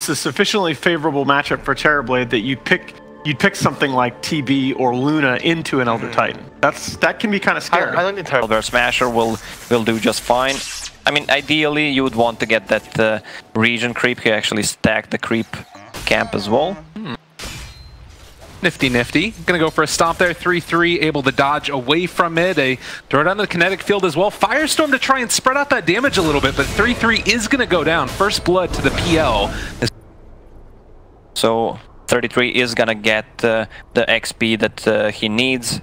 it's a sufficiently favorable matchup for Terrorblade that you'd pick something like TB or Luna into an Elder Titan. That can be kind of scary. I think the Terrorblade Smasher will do just fine. I mean, ideally you would want to get that region creep. You actually stack the creep camp as well. Nifty, nifty. Gonna go for a stomp there. 3-3, able to dodge away from mid. They throw it on the kinetic field as well. Firestorm to try and spread out that damage a little bit, but 3-3 is gonna go down. First blood to the PL. So 33 is gonna get the XP that he needs.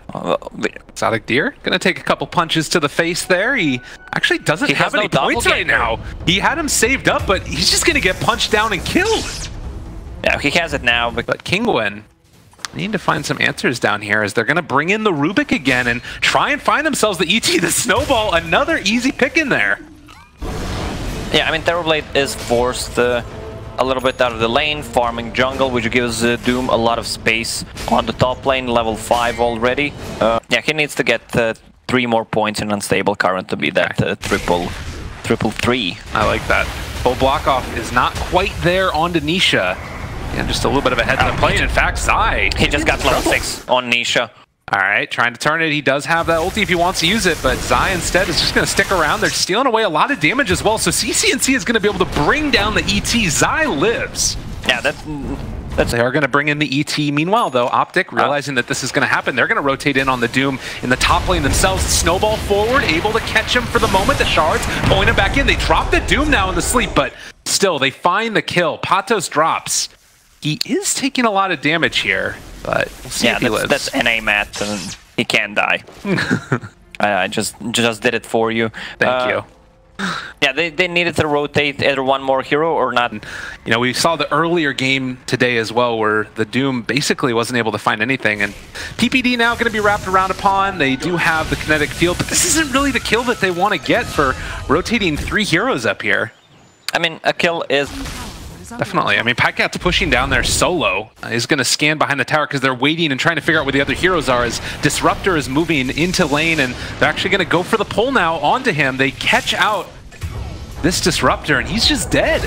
Exotic Deer gonna take a couple punches to the face there. He actually doesn't have any points right now. He had him saved up, but he's just gonna get punched down and killed. Yeah, he has it now. But Kinguin need to find some answers down here as they're going to bring in the Rubik again and try and find themselves the ET, the Snowball, another easy pick in there. Yeah, I mean, Terrorblade is forced a little bit out of the lane, farming jungle, which gives Doom a lot of space on the top lane, level 5 already. Yeah, he needs to get 3 more points in unstable current to be that triple 3. I like that. Full block off is not quite there on Nisha. And just a little bit of a heads up play. In fact, Zai. He just got level 6 on Nisha. Alright, trying to turn it. He does have that ulti if he wants to use it, but Zai instead is just going to stick around. They're stealing away a lot of damage as well, so CCNC is going to be able to bring down the ET. Zai lives. Yeah, They are going to bring in the ET. Meanwhile, though, OpTic, realizing that this is going to happen, they're going to rotate in on the Doom in the top lane themselves. Snowball forward, able to catch him for the moment. The shards pulling him back in. They drop the Doom now in the sleep, but still, they find the kill. Patos drops. He is taking a lot of damage here, but we'll see if he lives. That's NA Matt, and he can die. I just did it for you. Thank you. Yeah, they needed to rotate either one more hero or not. You know, we saw the earlier game today as well where the Doom basically wasn't able to find anything, and PPD now going to be wrapped around upon. They do have the kinetic field, but this isn't really the kill that they want to get for rotating 3 heroes up here. I mean, a kill is... Definitely. I mean, Pycat's pushing down there solo. He's going to scan behind the tower because they're waiting and trying to figure out where the other heroes are as Disruptor is moving into lane, and they're actually going to go for the pull now onto him. They catch out this Disruptor, and he's just dead.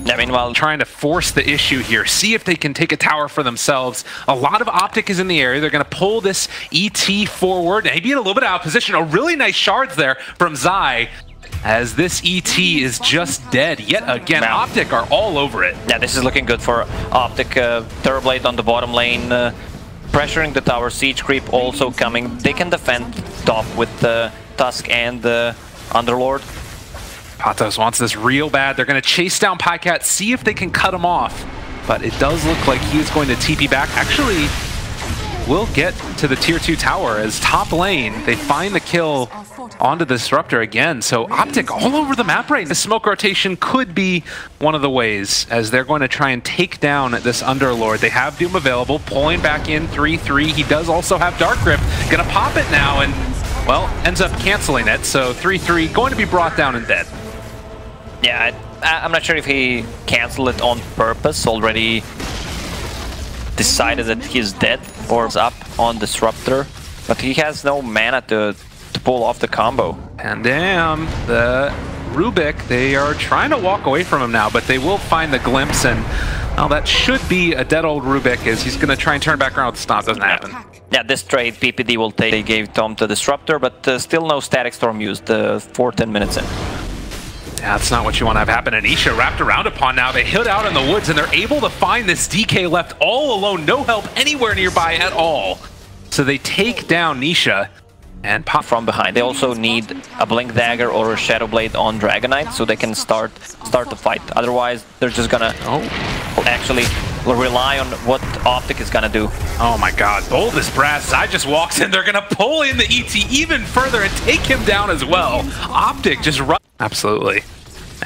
Yeah, meanwhile, trying to force the issue here, see if they can take a tower for themselves. A lot of OpTic is in the area. They're going to pull this ET forward. Maybe in a little bit out of position. A really nice shards there from Zai, as this ET is just dead yet again. Wow. OpTic are all over it. Yeah, this is looking good for OpTic. Terrorblade on the bottom lane, pressuring the tower. Siege creep also coming. They can defend top with Tusk and Underlord. Patos wants this real bad. They're going to chase down Pycat, see if they can cut him off. But it does look like he is going to TP back. Actually, we'll get to the tier 2 tower as top lane. They find the kill onto the Disruptor again. So OpTic all over the map right now. The smoke rotation could be one of the ways as they're going to try and take down this Underlord. They have Doom available, pulling back in 3-3. He does also have Dark Grip. Gonna pop it now and, well, ends up canceling it. So 3-3 going to be brought down and dead. Yeah, I'm not sure if he canceled it on purpose, already decided that he's dead or is up on Disruptor, but he has no mana to pull off the combo. And damn, the Rubik, they are trying to walk away from him now, but they will find the glimpse, and well, that should be a dead old Rubik as he's going to try and turn back around with the stomp. Doesn't happen. Yeah, this trade PPD will take. They gave Tom to Disruptor, but still no Static Storm used 10 minutes in. Yeah, that's not what you want to have happen. Anisha wrapped around upon now. They hid out in the woods, and they're able to find this DK left all alone. No help anywhere nearby at all. So they take down Nisha and pop from behind. They also need a Blink Dagger or a Shadow Blade on Dragonite so they can start the fight. Otherwise, they're just gonna actually rely on what OpTic is gonna do. Oh my god, bold as brass. Zai just walks in. They're gonna pull in the ET even further and take him down as well. OpTic just run. Absolutely.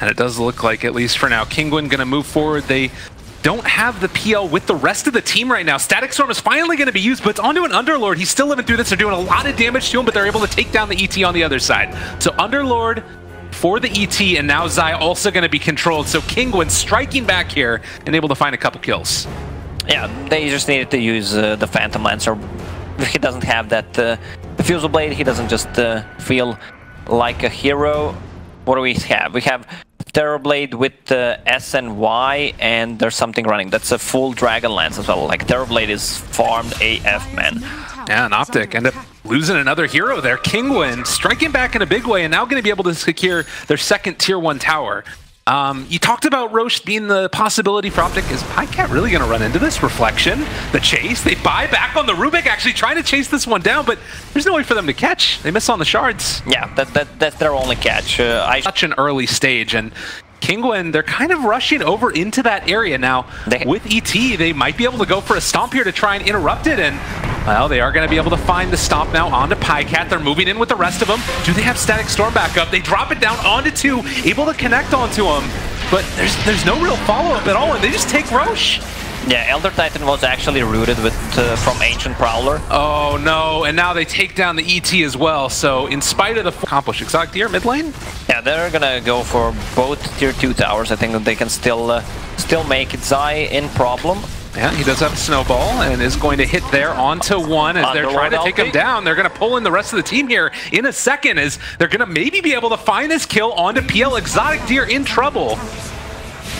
And it does look like, at least for now, Kinguin gonna move forward. They don't have the PL with the rest of the team right now. Static Storm is finally going to be used, but it's onto an Underlord. He's still living through this. They're doing a lot of damage to him, but they're able to take down the ET on the other side. So Underlord for the ET, and now Zai also going to be controlled. So Kinguin striking back here and able to find a couple kills. Yeah, they just needed to use the Phantom Lancer. If he doesn't have that Fusel Blade, he doesn't just feel like a hero. What do we have? We have Terrorblade with the S and Y, and there's something running. That's a full Dragon Lance as well. Like, Terrorblade is farmed AF, man. Yeah, and OpTic end up losing another hero there. Kinguin striking back in a big way and now going to be able to secure their second tier 1 tower. You talked about Roche being the possibility for OpTic. Is PyCat really going to run into this? Reflection, the chase, they buy back on the Rubik, actually trying to chase this one down, but there's no way for them to catch. They miss on the shards. Yeah, that's their only catch. Such an early stage, and Kinguin, they're kind of rushing over into that area now. With ET, they might be able to go for a stomp here to try and interrupt it, and well, they are going to be able to find the stomp now onto PyCat. They're moving in with the rest of them. Do they have Static Storm back up? They drop it down onto 2, able to connect onto him, but there's no real follow-up at all, and they just take Roche. Yeah, Elder Titan was actually rooted with from Ancient Prowler. Oh no, and now they take down the ET as well, so in spite of the accomplish Exotic Deer mid lane? Yeah, they're gonna go for both tier 2 towers. I think that they can still make it. Zai in problem. Yeah, he does have a snowball and is going to hit there onto 1 as they're trying to take him down. They're going to pull in the rest of the team here in a second as they're going to maybe be able to find this kill onto PL. Exotic Deer in trouble.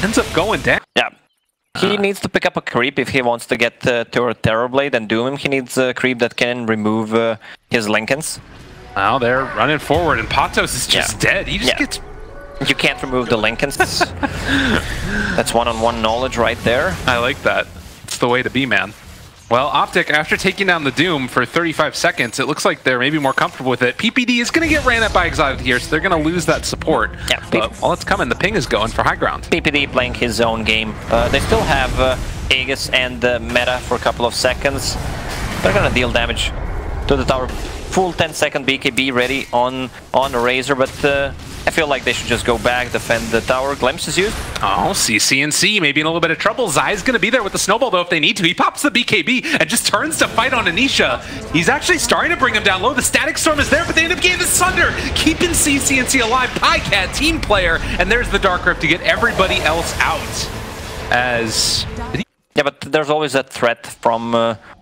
Ends up going down. Yeah. He needs to pick up a creep if he wants to get to Terrorblade and doom him. He needs a creep that can remove his Lincolns. Well, they're running forward and Patos is just dead. He just gets... You can't remove the Lincolns. That's one-on-one knowledge right there. I like that. It's the way to be, man. Well, OpTic, after taking down the Doom for 35 seconds, it looks like they're maybe more comfortable with it. PPD is going to get ran at by Exotic here, so they're going to lose that support. Yeah, but while it's coming, the ping is going for high ground. PPD playing his own game. They still have Aegis and Meta for a couple of seconds. They're going to deal damage to the tower. Full 10-second BKB ready on Razor, but I feel like they should just go back, defend the tower. Glimpse is used. Oh, CCNC maybe in a little bit of trouble. Zai's going to be there with the snowball, though, if they need to. He pops the BKB and just turns to fight on Anisha. He's actually starting to bring him down low. The Static Storm is there, but they end up getting the Sunder, keeping CCNC alive. PyCat, team player, and there's the Dark Rift to get everybody else out. Yeah, but there's always that threat from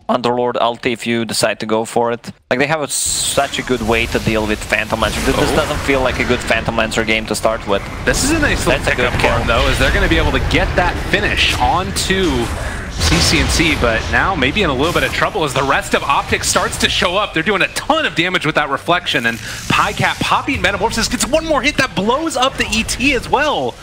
Underlord ulti if you decide to go for it. Like, they have such a good way to deal with Phantom Lancer. This doesn't feel like a good Phantom Lancer game to start with. This is a nice little pickup for them, though, as they're going to be able to get that finish onto CCNC, but now maybe in a little bit of trouble as the rest of OpTic starts to show up. They're doing a ton of damage with that reflection, and PyCat popping Metamorphosis gets one more hit that blows up the ET as well.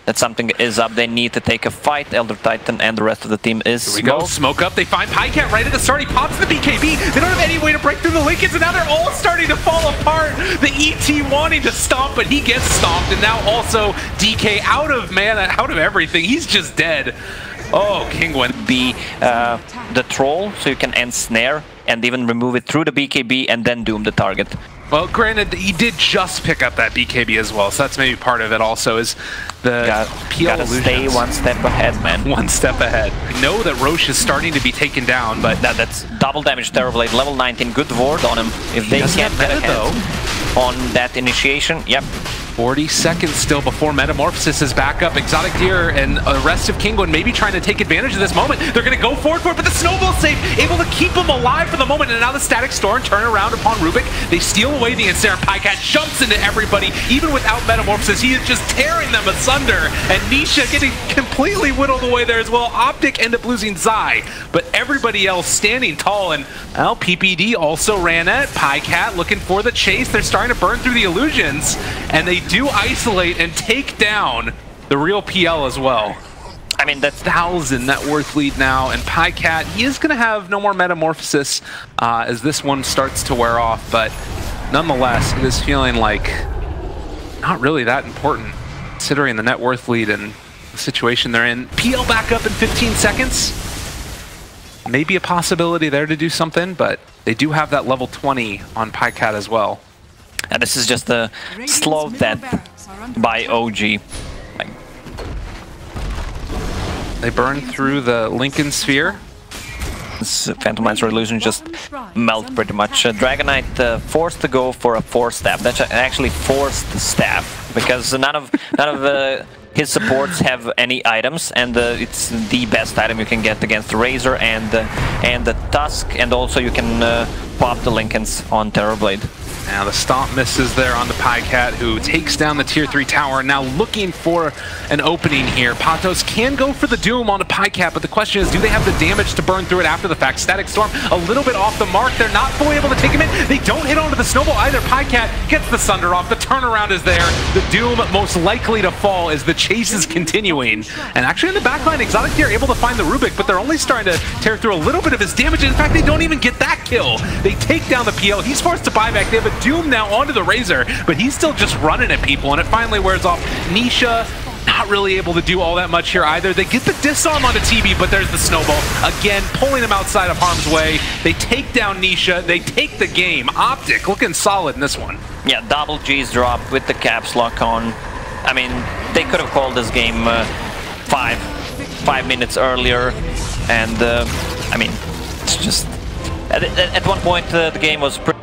That something is up. They need to take a fight. Elder Titan and the rest of the team is Here we go. Smoke up. They find PyCat right at the start. He pops the BKB. They don't have any way to break through the Lincolns, and now they're all starting to fall apart. The ET wanting to stomp, but he gets stomped, and now also DK out of mana, out of everything. He's just dead. Oh, Kinguin. Be the troll, so you can end snare and even remove it through the BKB and then doom the target. Well, granted, he did just pick up that BKB as well, so that's maybe part of it also, is the gotta stay one step ahead, man. One step ahead. We know that Roche is starting to be taken down, but... That's double damage Terrorblade, level 19, good ward on him. If they can't get ahead on that initiation, yep. 40 seconds still before Metamorphosis is back up. Exotic Deer and the rest of Kinguin maybe trying to take advantage of this moment. They're going to go forward for it, but the snowball's safe, able to keep him alive for the moment, and now the Static Storm turn around upon Rubik. They steal away the Ensnare. PyCat jumps into everybody, even without Metamorphosis. He is just tearing them asunder, and Nisha getting completely whittled away there as well. OpTic end up losing Zai, but everybody else standing tall, and well, PPD also ran at PyCat looking for the chase. They're starting to burn through the illusions, and they do isolate and take down the real PL as well. I mean, that's 1,000 net worth lead now, and PyCat, he is going to have no more Metamorphosis as this one starts to wear off, but nonetheless, it is feeling like not really that important, considering the net worth lead and the situation they're in. PL back up in 15 seconds. Maybe a possibility there to do something, but they do have that level 20 on PyCat as well. And this is just a slow death by OG. They burn through the Lincoln Sphere. This Phantom Lancer illusion just melt pretty much. Dragon Knight forced to go for a force staff. That's actually forced staff because none of his supports have any items, and it's the best item you can get against the Razor and the Tusk, and also you can pop the Lincolns on Terrorblade. Now the stomp misses there on the Pycat, who takes down the tier 3 tower. Now looking for an opening here. Patos can go for the Doom on the Pycat, but the question is, do they have the damage to burn through it after the fact? Static Storm a little bit off the mark. They're not fully able to take him in. They don't hit onto the Snowball either. Pycat gets the Sunder off. The turnaround is there. The Doom most likely to fall as the chase is continuing. And actually in the backline, Exotic Gear able to find the Rubik, but they're only starting to tear through a little bit of his damage. In fact, they don't even get that kill. They take down the PL. He's forced to buy back. They have a Doom now onto the Razor, but he's still just running at people, and it finally wears off. Nisha not really able to do all that much here either. They get the disarm onto TB, but there's the Snowball. Again, pulling him outside of harm's way. They take down Nisha. They take the game. OpTic looking solid in this one. Yeah, double G's drop with the caps lock on. I mean, they could have called this game 5 minutes earlier, and I mean, it's just at one point the game was pretty.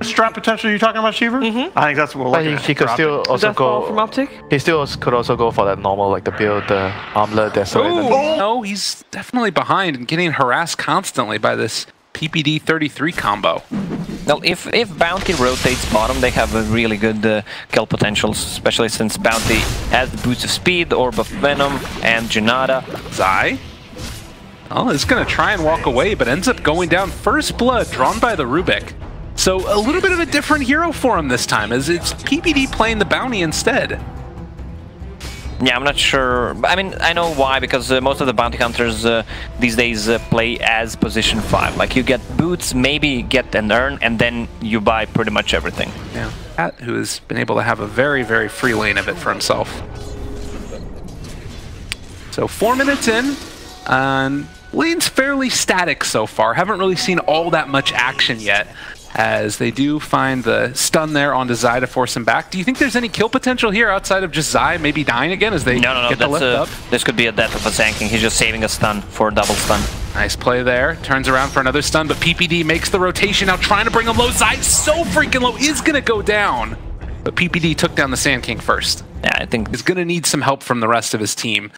Strap potential you're talking about, Shiver? Mm-hmm. I think that's what we're looking at. He could still also go from OpTic? He still could also go for that normal, like the build, the armlet, desolator. No, he's definitely behind and getting harassed constantly by this PPD 33 combo. Well, if Bounty rotates bottom, they have a really good kill potential, especially since Bounty has the boots of speed, Orb of Venom, and Janata. Zai? Oh, is going to try and walk away, but ends up going down. First blood drawn by the Rubik. So a little bit of a different hero for him this time, as it's PPD playing the Bounty instead. Yeah, I'm not sure. I mean, I know why, because most of the bounty hunters these days play as position 5. Like, you get boots, maybe get an urn, and then you buy pretty much everything. Yeah, Pat, who has been able to have a very, very free lane of it for himself. So 4 minutes in, and lane's fairly static so far. Haven't really seen all that much action yet, as they do find the stun there onto Zai to force him back. Do you think there's any kill potential here outside of just Zai maybe dying again as they get the lift up? This could be a death of a Zanking. He's just saving a stun for a double stun. Nice play there. Turns around for another stun, but PPD makes the rotation now, trying to bring him low. Zai so freaking low, is going to go down. But PPD took down the Sand King first. Yeah, I think is going to need some help from the rest of his team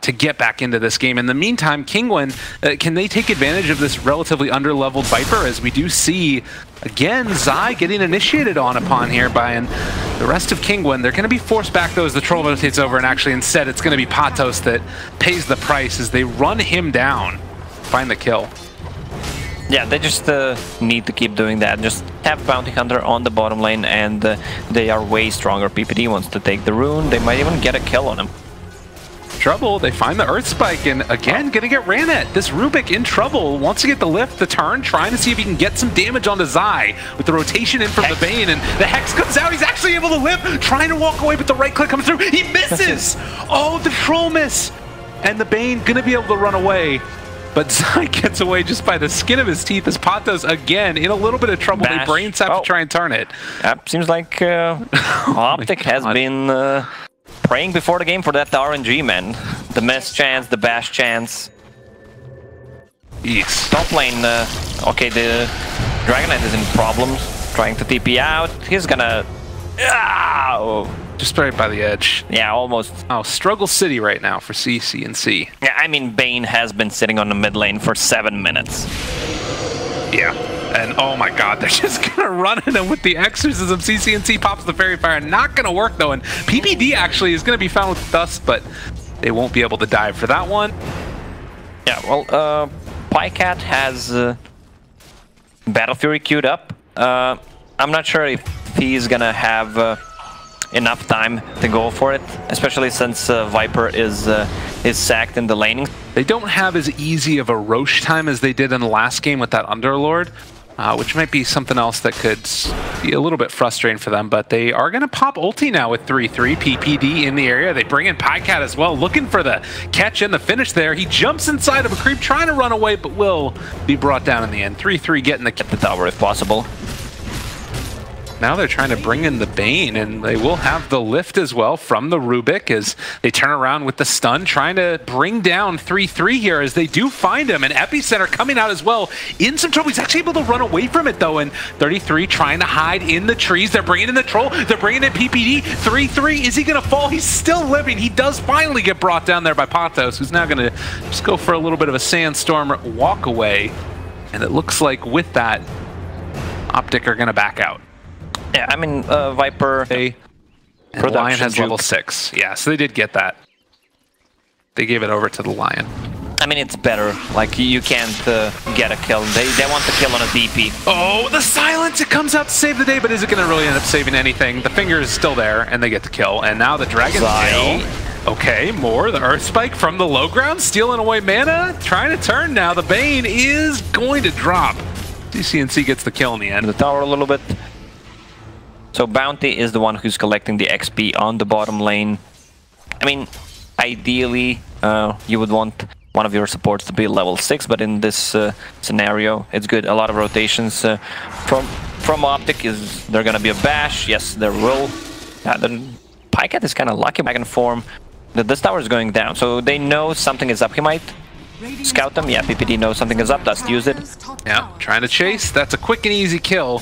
to get back into this game. In the meantime, Kinguin, can they take advantage of this relatively under-leveled Viper, as we do see, again, Zai getting initiated on upon here by the rest of Kinguin. They're going to be forced back, though, as the troll rotates over, and actually instead it's going to be Patos that pays the price as they run him down, find the kill. Yeah, they just need to keep doing that. Just have Bounty Hunter on the bottom lane, and they are way stronger. PPD wants to take the rune. They might even get a kill on him. Trouble, they find the Earth Spike, and again, gonna get ran at. This Rubik in trouble, wants to get the lift, the turn, trying to see if he can get some damage onto Zai with the rotation in from the Bane, and the Hex comes out. He's actually able to lift, trying to walk away, but the right click comes through. He misses! Oh, the troll miss! And the Bane gonna be able to run away. But Zai gets away just by the skin of his teeth as Patos, again, in a little bit of trouble. They brains have to try and turn it. Seems like OpTic has been praying before the game for that RNG, man. The miss chance, the bash chance. Yes. Top lane, okay, the Dragon Knight is in problems, trying to TP out. He's gonna... Just right by the edge. Yeah, almost. Oh, struggle city right now for CC and C. Yeah, I mean, Bane has been sitting on the mid lane for 7 minutes. Yeah, and oh my god, they're just gonna run at him with the Exorcism. CC and C pops the Fairy Fire. Not gonna work though, and PPD actually is gonna be found with Dust, but they won't be able to dive for that one. Yeah, well, Pycat has Battle Fury queued up. I'm not sure if he's gonna have enough time to go for it, especially since Viper is sacked in the laning. They don't have as easy of a Roche time as they did in the last game with that Underlord, which might be something else that could be a little bit frustrating for them, but they are going to pop ulti now with 3-3, PPD in the area. They bring in Pycat as well, looking for the catch and the finish there. He jumps inside of a creep, trying to run away, but will be brought down in the end. 3-3 getting the tower if possible. now they're trying to bring in the Bane, and they will have the lift as well from the Rubik as they turn around with the stun, trying to bring down 3-3 here as they do find him. And Epicenter coming out as well in some trouble. He's actually able to run away from it though, and 33 trying to hide in the trees. They're bringing in the Troll, they're bringing in PPD. 3-3, is he going to fall? He's still living. He does finally get brought down there by Patos, who's now going to just go for a little bit of a sandstorm walk away. And it looks like with that, OpTic are going to back out. Yeah, I mean, Viper... And Lion has level 6. Yeah, so they did get that. They gave it over to the Lion. I mean, it's better. Like, you can't get a kill. They want the kill on a DP. Oh, the silence! It comes out to save the day, but is it going to really end up saving anything? The finger is still there, and they get the kill. And now the Dragon Tail. Okay, more. The Earth Spike from the low ground, stealing away mana. Trying to turn now. The Bane is going to drop. CNC gets the kill in the end. The tower a little bit. So Bounty is the one who's collecting the XP on the bottom lane. I mean, ideally, you would want one of your supports to be level 6, but in this scenario, it's good. A lot of rotations from OpTic. Is there gonna be a bash? Yes, there will. The Pycat is kind of lucky back and form. This tower is going down, so they know something is up. He might scout them. Yeah, PPD knows something is up. Dust use it. Yeah, trying to chase. That's a quick and easy kill.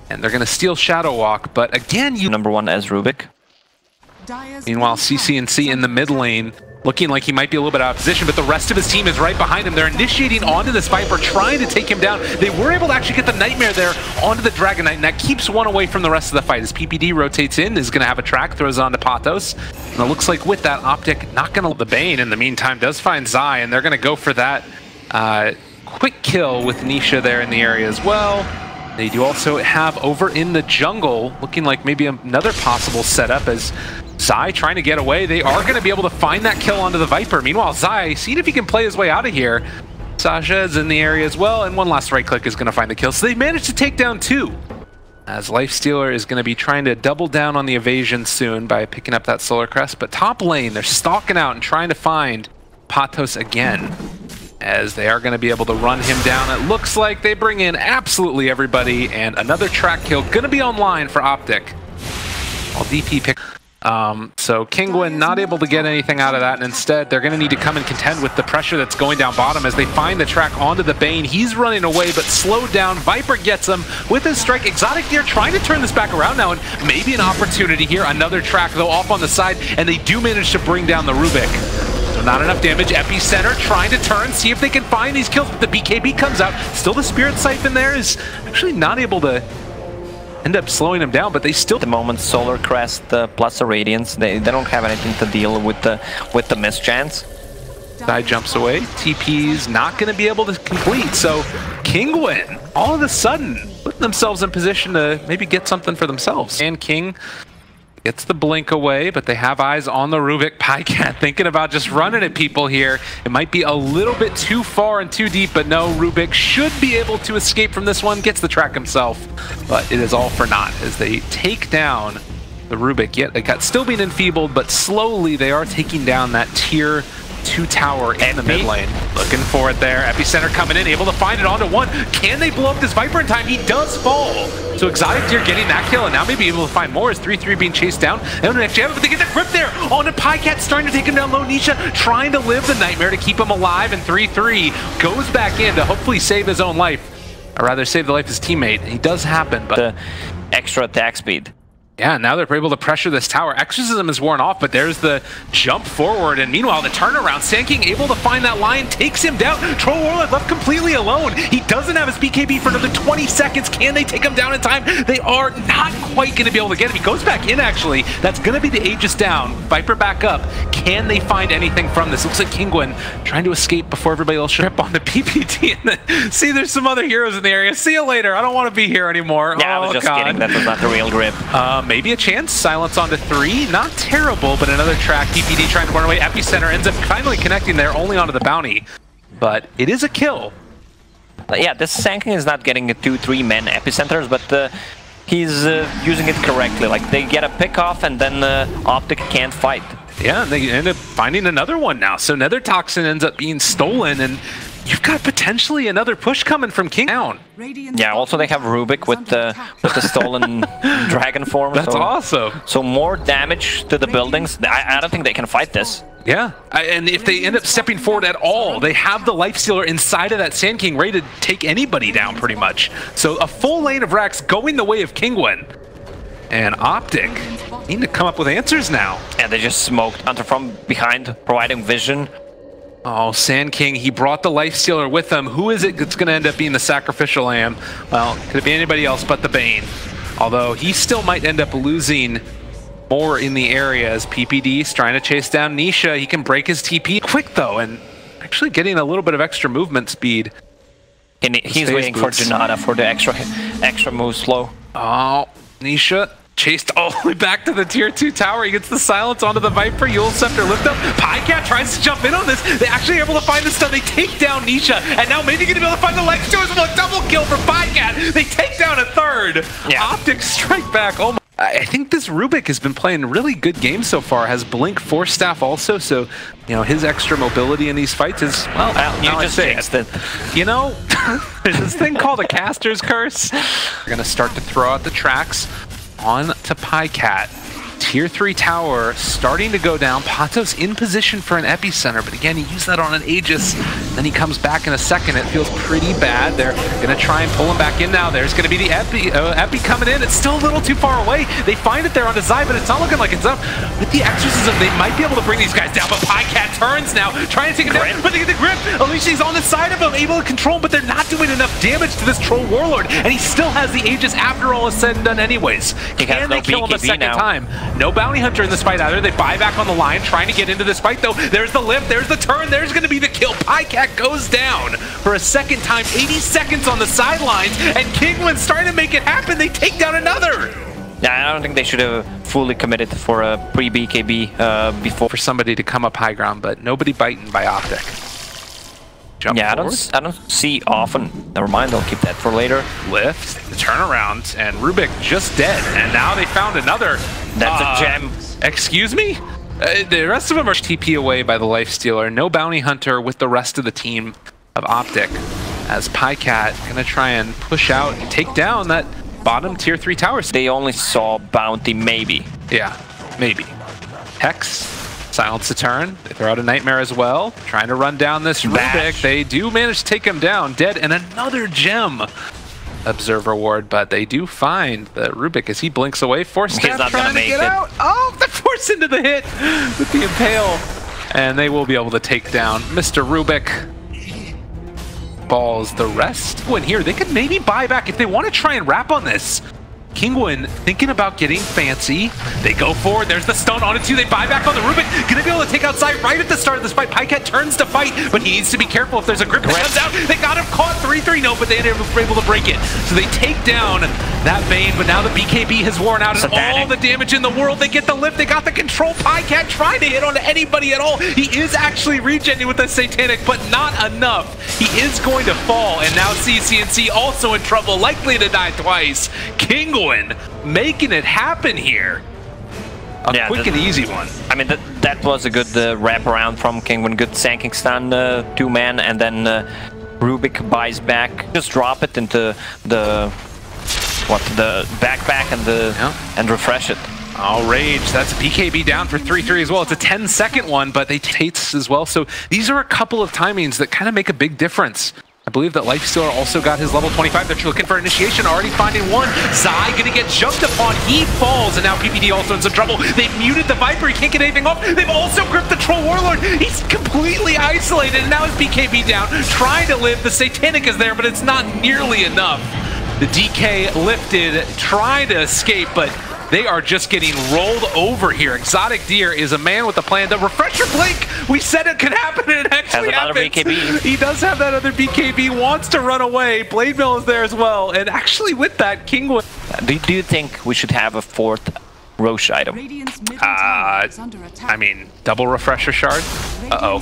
And they're going to steal Shadow Walk, but again, you... Number 1 as Rubik. Meanwhile, CCNC in the mid lane, looking like he might be a little bit out of position, but the rest of his team is right behind him. They're initiating onto this Viper, trying to take him down. They were able to actually get the Nightmare there onto the Dragon Knight, and that keeps one away from the rest of the fight. As PPD rotates in, is going to have a track, throws on to Patos. And it looks like with that, OpTic not going to... The Bane, in the meantime, does find Zai, and they're going to go for that quick kill with Nisha there in the area as well. They do also have over in the jungle, looking like maybe another possible setup as Zai trying to get away. They are going to be able to find that kill onto the Viper. Meanwhile, Zai, seeing if he can play his way out of here. Sasha is in the area as well, and one last right click is going to find the kill. So they managed to take down 2. As Lifestealer is going to be trying to double down on the evasion soon by picking up that Solar Crest. But top lane, they're stalking out and trying to find Patos again, as they are going to be able to run him down. It looks like they bring in absolutely everybody, and another track kill going to be online for OpTic. I'll DP pick. So Kinguin not able to get anything out of that, and instead they're going to need to come and contend with the pressure that's going down bottom as they find the track onto the Bane. He's running away, but slowed down. Viper gets him with his strike. Exotic Deer trying to turn this back around now, and maybe an opportunity here. Another track, though, off on the side, and they do manage to bring down the Rubik. Not enough damage. Epicenter trying to turn, see if they can find these kills. The BKB comes out. Still the Spirit Siphon there is actually not able to end up slowing him down, but they still... At the moment, Solar Crest plus a Radiance. They don't have anything to deal with the mischance. Side jumps away. TP's not going to be able to complete, so Kinguin, all of a sudden, putting themselves in position to maybe get something for themselves. And King gets the blink away, but they have eyes on the Rubik. Pycat thinking about just running at people here. It might be a little bit too far and too deep, but no, Rubik should be able to escape from this one. Gets the track himself, but it is all for naught as they take down the Rubik. Yet they got still being enfeebled, but slowly they are taking down that tier 2 tower in the mid lane. Looking for it there. Epicenter coming in, able to find it onto 1. Can they blow up this Viper in time? He does fall. So Exotic Deer getting that kill, and now maybe able to find more as 3-3 being chased down. They don't actually have it, but they get the grip there onto Pycat, starting to take him down low. Nisha trying to live the Nightmare to keep him alive, and 3-3 goes back in to hopefully save his own life. Or rather, save the life of his teammate. He does happen, but... The extra attack speed. Yeah, now they're able to pressure this tower. Exorcism is worn off, but there's the jump forward, and meanwhile, the turnaround. Sandking able to find that Lion, takes him down. Troll Warlord left completely alone. He doesn't have his BKB for another 20 seconds. Can they take him down in time? They are not quite going to be able to get him. He goes back in, actually. That's going to be the Aegis down. Viper back up. Can they find anything from this? Looks like Kinguin trying to escape before everybody else trip on the PPT. And then, see, there's some other heroes in the area. See you later. I don't want to be here anymore. Yeah, I was just kidding. That was not the real grip. Maybe a chance. Silence onto 3. Not terrible, but another track. PPD trying to run away. Epicenter ends up finally connecting there, only onto the bounty. But it is a kill. Yeah, this Sanking is not getting 2-3 men Epicenters, but he's using it correctly. Like, they get a pick off, and then OpTic can't fight. Yeah, and they end up finding another one now. So Nether Toxin ends up being stolen, and you've got potentially another push coming from King down. Yeah, also they have Rubik with the stolen dragon form. That's awesome. So more damage to the buildings. I don't think they can fight this. Yeah, and if they end up stepping forward at all, they have the Lifestealer inside of that Sand King ready to take anybody down pretty much. So a full lane of Rex going the way of Kinguin. And OpTic need to come up with answers now. Yeah, they just smoked Hunter from behind, providing vision. Oh, Sand King, he brought the Lifestealer with him. Who is it that's going to end up being the sacrificial lamb? Well, could it be anybody else but the Bane? Although he still might end up losing more in the area as PPD's trying to chase down Nisha. He can break his TP quick though, and actually getting a little bit of extra movement speed. And he's waiting for Janata for the extra move slow. Oh, Nisha chased all the way back to the tier 2 tower. He gets the silence onto the Viper. Yule Scepter lift up. Pycat tries to jump in on this. They actually are able to find the stun. They take down Nisha, and now maybe going to be able to find the Lifestealer as well. Double kill for Pycat. They take down a third. Yeah. OpTic strike back. Oh my. I think this Rubik has been playing really good games so far. Has Blink Force Staff also, so you know his extra mobility in these fights is well. You just jinxed it. You know, there's this thing called a caster's curse. We're gonna start to throw out the tracks on to Pycat. Tier 3 tower starting to go down. Pato's in position for an epicenter, but again, he used that on an Aegis. Then he comes back in a second. It feels pretty bad. They're going to try and pull him back in now. There's going to be the Epi coming in. It's still a little too far away. They find it there on Zai, but it's not looking like it's up. With the Exorcism, they might be able to bring these guys down, but Pycat turns now, trying to take him down, but they get the grip. Alicia's on the side of him, able to control him, but they're not doing enough damage to this Troll Warlord, and he still has the Aegis after all is said and done anyways. Can they kill him a second time? No Bounty Hunter in this fight either. They buy back on the line, trying to get into this fight though. There's the lift, there's the turn, there's going to be the kill. Pycat goes down for a second time, 80 seconds on the sidelines, and Kinguin starting to make it happen. They take down another. Yeah, I don't think they should have fully committed for a pre-BKB before. For somebody to come up high ground, but nobody biting by OpTic. Yeah, I don't see often. Never mind, I'll keep that for later. Lift, the turnaround, and Rubik just dead. And now they found another. That's a gem. Excuse me? The rest of them are TP away by the Lifestealer. No Bounty Hunter with the rest of the team of OpTic. As Pycat gonna try and push out and take down that bottom tier 3 tower. They only saw Bounty, maybe. Yeah, maybe. Hex. Silence the turn. They throw out a Nightmare as well. Trying to run down this Rubik. They do manage to take him down. Dead, and another gem. Observer ward, but they do find the Rubik as he blinks away. Force Staff trying to get out. Oh, they're forced into the hit with the Impale. And they will be able to take down Mr. Rubik. Balls the rest. When here, they could maybe buy back if they want to try and wrap on this. Kinguin thinking about getting fancy. They go forward. There's the stun on it too. They buy back on the Rubik. Gonna be able to take out Zai right at the start of this fight. Pycat turns to fight, but he needs to be careful if there's a grip that comes out. They got him caught 3-3. No, but they were able to break it. So they take down that Bane, but now the BKB has worn out and all the damage in the world. They get the lift. They got the control. Pycat trying to hit on anybody at all. He is actually regenerating with the Satanic, but not enough. He is going to fall, and now CCNC also in trouble, likely to die twice. Kinguin making it happen here. A quick and easy one. I mean, that was a good wraparound from Kinguin. Good Sanking stun, 2-man, and then Rubik buys back. Just drop it into the backpack and refresh it. Oh, Rage. That's BKB down for 3-3 as well. It's a 10-second one, but they tates as well. So these are a couple of timings that kind of make a big difference. I believe that Lifestealer also got his level 25. They're looking for initiation, already finding one. Zai gonna get jumped upon. He falls, and now PPD also in some trouble. They've muted the Viper. He can't get anything off. They've also gripped the Troll Warlord. He's completely isolated, and now his BKB down. Trying to live. The Satanic is there, but it's not nearly enough. The DK lifted, trying to escape, but they are just getting rolled over here. Exotic Deer is a man with a plan. The Refresher Blink, we said it could happen, and it actually happens. BKB. He does have that other BKB, wants to run away. Blade Mill is there as well, and actually with that, Kinguin. Do you think we should have a 4th Roche item? I mean, double Refresher Shard? Uh-oh.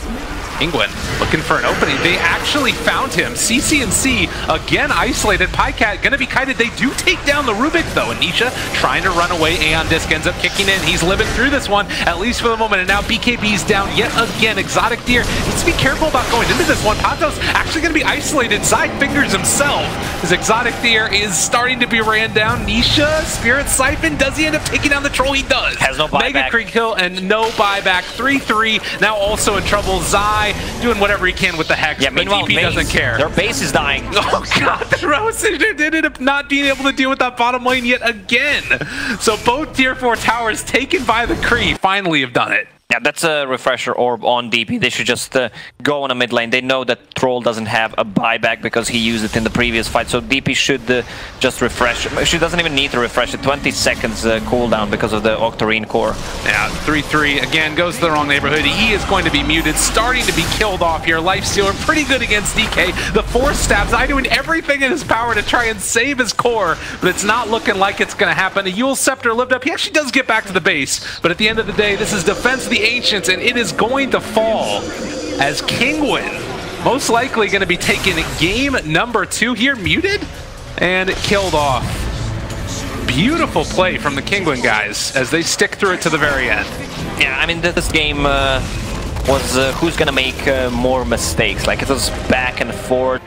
Kinguin looking for an opening. They actually found him. CC&C again isolated. Pycat gonna be kited. They do take down the Rubik though. And Nisha trying to run away. Aeon Disc ends up kicking in. He's living through this one, at least for the moment. And now BKB's down yet again. Exotic Deer needs to be careful about going into this one. Patos actually gonna be isolated. Side fingers himself. His Exotic Deer is starting to be ran down. Nisha, Spirit Siphon, does he end up taking down the troll? He does. Has no buyback. Mega Creek kill and no buyback. 3-3. Now also in trouble. Zai doing whatever he can with the Hex, but meanwhile, DP doesn't care. Their base is dying. Oh god, the Rose ended up not being able to deal with that bottom lane yet again. So both tier 4 towers taken by the Kree finally have done it. Yeah, that's a refresher orb on DP. They should just go on a mid lane. They know that Troll doesn't have a buyback because he used it in the previous fight, so DP should just refresh. She doesn't even need to refresh it. 20 seconds cooldown because of the Octarine core. Yeah, 3-3 again goes to the wrong neighborhood. He is going to be muted, starting to be killed off here. Lifestealer pretty good against DK. The Force Stabs, I doing everything in his power to try and save his core, but it's not looking like it's going to happen. The Yule Scepter lived up. He actually does get back to the base, but at the end of the day, this is Defense of the Ancients, and it is going to fall as Kinguin most likely going to be taking game number 2 here, muted and killed off. Beautiful play from the Kinguin guys as they stick through it to the very end. Yeah, I mean, this game was who's going to make more mistakes. Like, it was back and forth.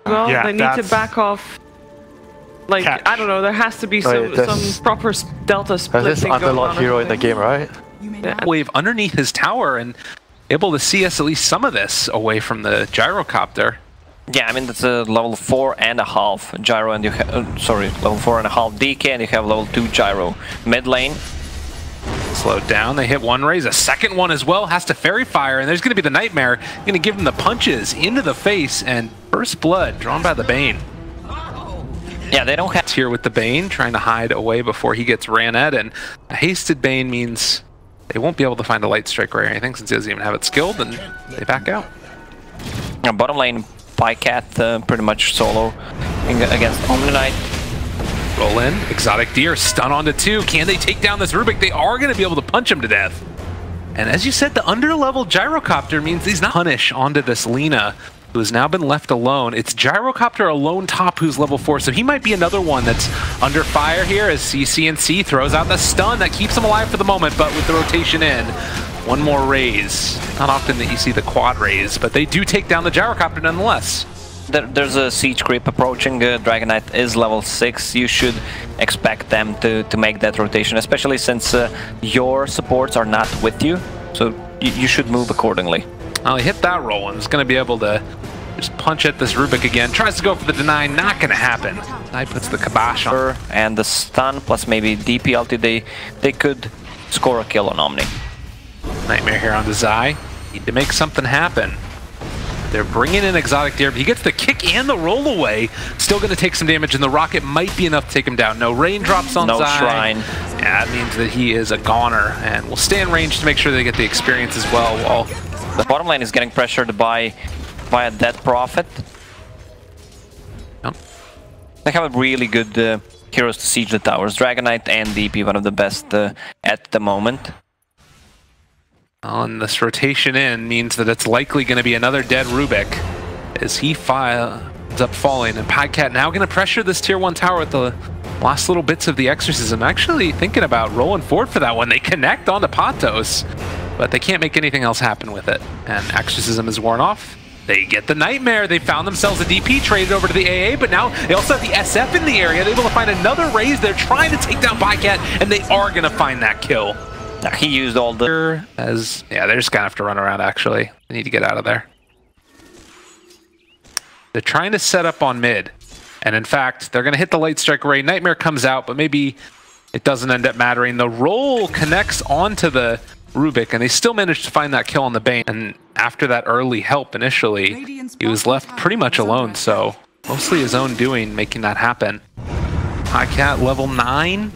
Well, Yeah, they need to back off. Like, Catch. I don't know, there has to be some proper delta split There's this thing going underlord on. hero in the game, right? Yeah. Wave underneath his tower and able to see us at least some of this away from the gyrocopter. Yeah, I mean, that's a level 4.5 gyro, and you have, sorry, level 4.5 DK, and you have level 2 gyro. Mid lane. Slowed down, they hit one raise, a second one as well, has to Fairy Fire, and there's going to be the Nightmare, going to give him the punches into the face, and first blood drawn by the Bane. Yeah, they don't have... Here with the Bane, trying to hide away before he gets ran at, and a hasted Bane means they won't be able to find a Light Strike or anything since he doesn't even have it skilled, and they back out. Bottom lane, Pycat pretty much solo against Omni Knight. Roll in, Exotic Deer, stun onto 2. Can they take down this Rubik? They are going to be able to punch him to death. And as you said, the underlevel Gyrocopter means he's not punish onto this Lina, who has now been left alone. It's Gyrocopter alone top who's level 4, so he might be another one that's under fire here as CC&C throws out the stun that keeps him alive for the moment, but with the rotation in, one more raise. Not often that you see the quad raise, but they do take down the Gyrocopter nonetheless. There's a siege creep approaching. Dragon Knight is level 6. You should expect them to make that rotation, especially since your supports are not with you, so you should move accordingly. Well, he hit that roll and is going to be able to just punch at this Rubik again. Tries to go for the deny, not going to happen. Knight puts the kibosh on her. And the stun plus maybe DP ulti, they could score a kill on Omni. Nightmare here on the Zai. Need to make something happen. They're bringing in Exotic Deer, but he gets the kick and the roll away. Still going to take some damage, and the rocket might be enough to take him down. No raindrops on no Zai. Shrine. Yeah, that means that he is a goner, and will stay in range to make sure they get the experience as well. While the bottom lane is getting pressured by a dead Prophet. Yep. They have a really good heroes to siege the towers. Dragon Knight and DP, one of the best at the moment. On this rotation in means that it's likely going to be another dead Rubik as he ends up falling. And Pycat now going to pressure this tier 1 tower with the last little bits of the exorcism. Actually thinking about rolling forward for that one. They connect onto Patos, but they can't make anything else happen with it. And exorcism is worn off. They get the Nightmare. They found themselves a DP traded over to the AA, but now they also have the SF in the area. They're able to find another raise. They're trying to take down Pycat, and they are going to find that kill. Now, he used all the... Yeah, they're just going to have to run around, actually. They need to get out of there. They're trying to set up on mid. And in fact, they're going to hit the Light Strike array. Nightmare comes out, but maybe it doesn't end up mattering. The roll connects onto the Rubik, and they still managed to find that kill on the Bane. And after that early help initially, he was left pretty much alone, so mostly his own doing making that happen. Pycat level 9.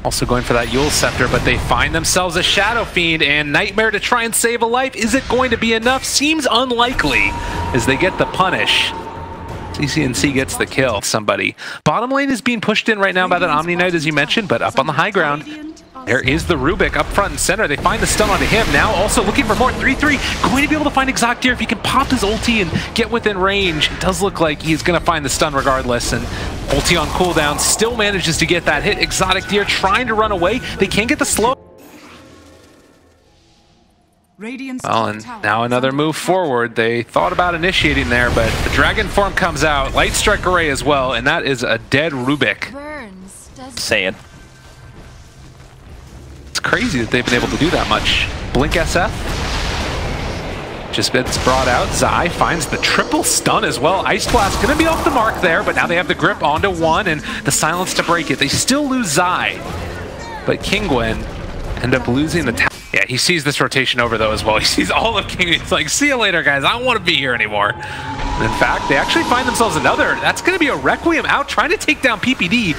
Also going for that Yule Scepter, but they find themselves a Shadow Fiend, and Nightmare to try and save a life. Is it going to be enough? Seems unlikely as they get the punish. CCNC gets the kill. Somebody. Bottom lane is being pushed in right now by that Omni Knight, as you mentioned, but up on the high ground, there is the Rubik up front and center. They find the stun onto him. Now also looking for more. 3-3. Going to be able to find Exotic if he can pop his ulti and get within range. It does look like he's going to find the stun regardless. And ulti on cooldown still manages to get that hit. Exotic Deer trying to run away. They can't get the slow. Well, and now another move forward. They thought about initiating there, but the Dragon Form comes out. Light Strike Array as well, and that is a dead Rubik. Say it. It's crazy that they've been able to do that much. Blink SF. Just gets brought out. Zai finds the triple stun as well. Ice Blast going to be off the mark there, but now they have the grip onto one and the silence to break it. They still lose Zai, but Kinguin end up losing the tower. Yeah, he sees this rotation over though as well. He sees all of Kinguin. He's like, see you later, guys. I don't want to be here anymore. And in fact, they actually find themselves another. That's going to be a Requiem out trying to take down PPD.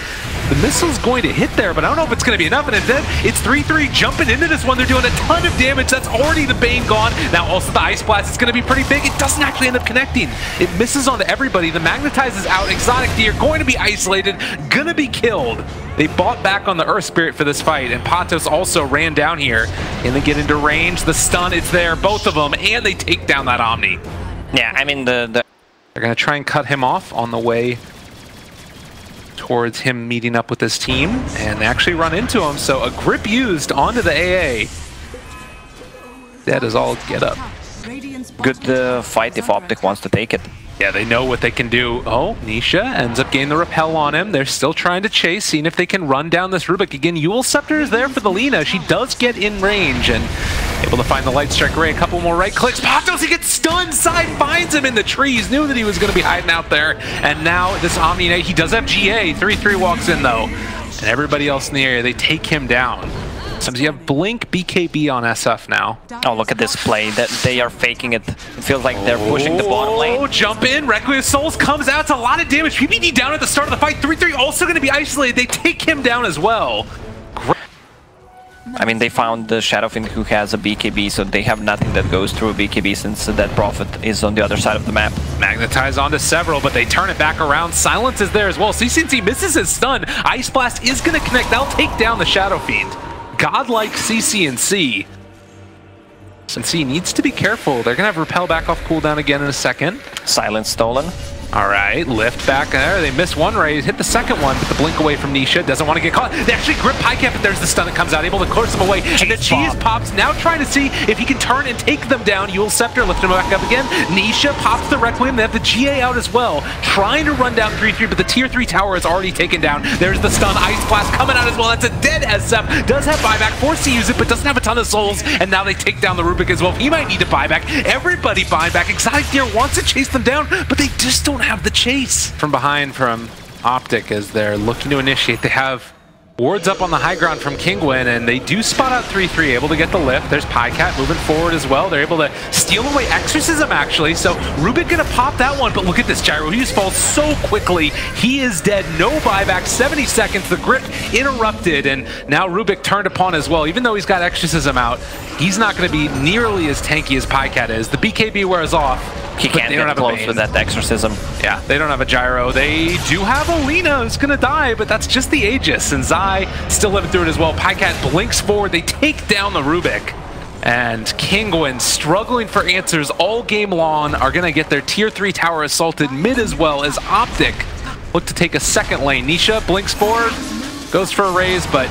The missile's going to hit there, but I don't know if it's going to be enough. And instead, it's 3-3 jumping into this one. They're doing a ton of damage. That's already the Bane gone. Now also the Ice Blast is going to be pretty big. It doesn't actually end up connecting. It misses onto everybody. The Magnetize is out. Exotic Deer going to be isolated, going to be killed. They bought back on the Earth Spirit for this fight, and Patos also ran down here, and they get into range. The stun, it's there, both of them, and they take down that Omni. Yeah, I mean, they're going to try and cut him off on the way towards him meeting up with his team, and they actually run into him, so a grip used onto the AA. That is all get up. Good fight if OpTic wants to take it. Yeah, they know what they can do. Oh, Nisha ends up getting the repel on him. They're still trying to chase, seeing if they can run down this Rubik. Again, Eul Scepter is there for the Lina. She does get in range and able to find the Light Strike Ray. A couple more right clicks. Patos, he gets stunned. Side finds him in the trees. Knew that he was going to be hiding out there. And now this Omni Knight, he does have GA. 3-3 walks in though. And everybody else in the area, they take him down. So you have Blink BKB on SF now. Oh, look at this play. That they are faking it. It feels like they're pushing the bottom lane. Oh, jump in. Requiem Souls comes out. It's a lot of damage. PPD down at the start of the fight. 3-3 also going to be isolated. They take him down as well. I mean, they found the Shadowfiend who has a BKB, so they have nothing that goes through a BKB since that Prophet is on the other side of the map. Magnetize onto several, but they turn it back around. Silence is there as well. CCNC misses his stun. Ice Blast is going to connect. That'll take down the Shadowfiend. Godlike CCNC. CCNC needs to be careful. They're going to have Repel back off cooldown again in a second. Silence stolen. All right, lift back there. They miss one raise, hit the second one, but the blink away from Nisha. Doesn't want to get caught. They actually grip Pycap, but there's the stun that comes out, able to course them away. And the cheese pops, now trying to see if he can turn and take them down. Eul Scepter, lift him back up again. Nisha pops the Requiem. They have the GA out as well, trying to run down 3-3, but the tier 3 tower is already taken down. There's the stun. Ice Blast coming out as well. That's a dead SF. Does have buyback, forced to use it, but doesn't have a ton of souls. And now they take down the Rubik as well. He might need to buyback. Everybody buyback. Exotic Deer wants to chase them down, but they just don't have the chase. From behind from OpTic as they're looking to initiate. They have wards up on the high ground from Kinguin, and they do spot out 3-3, able to get the lift. There's Pycat moving forward as well. They're able to steal away Exorcism, actually. So Rubik gonna pop that one, but look at this Gyro. He just falls so quickly. He is dead. No buyback. 70 seconds. The grip interrupted, and now Rubik turned upon as well. Even though he's got Exorcism out, he's not going to be nearly as tanky as Pycat is. The BKB wears off. He can't get close with that Exorcism. Yeah, they don't have a Gyro. They do have a Lina who's gonna die, but that's just the Aegis, and Zai still living through it as well. Pycat blinks forward. They take down the Rubik. And Kinguin, struggling for answers all game long, are gonna get their tier 3 tower assaulted mid as well as OpTic look to take a second lane. Nisha blinks forward, goes for a raise, but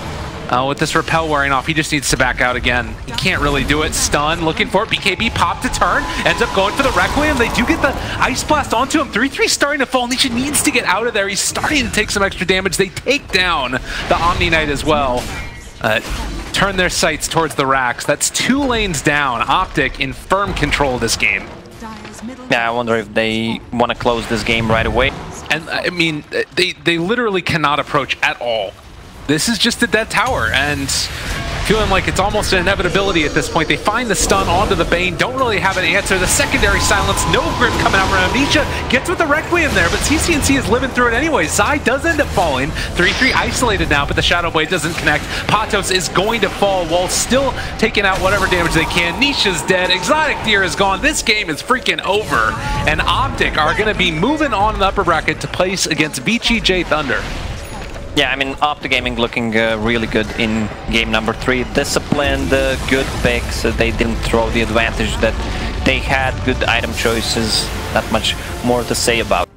with this repel wearing off, he just needs to back out again. He can't really do it. Stun, looking for it. BKB pop to turn, ends up going for the Requiem. They do get the Ice Blast onto him. 3-3 starting to fall. Nisha needs to get out of there. He's starting to take some extra damage. They take down the Omni Knight as well. Turn their sights towards the racks. That's 2 lanes down. OpTic in firm control of this game. Yeah, I wonder if they want to close this game right away. And I mean, they literally cannot approach at all. This is just a dead tower, and Feeling like it's almost an inevitability at this point. They find the stun onto the Bane, don't really have an answer. The secondary silence, no grip coming out around. Nisha gets with the Requiem there, but CCNC is living through it anyway. Zai does end up falling. 3-3 isolated now, but the Shadow Blade doesn't connect. Patos is going to fall while still taking out whatever damage they can. Nisha's dead. Exotic Deer is gone. This game is freaking over. And OpTic are going to be moving on in the upper bracket to place against VGJ Thunder. Yeah, I mean, OpTic Gaming looking really good in game number 3. Disciplined, good picks. They didn't throw the advantage that they had. Good item choices. Not much more to say about.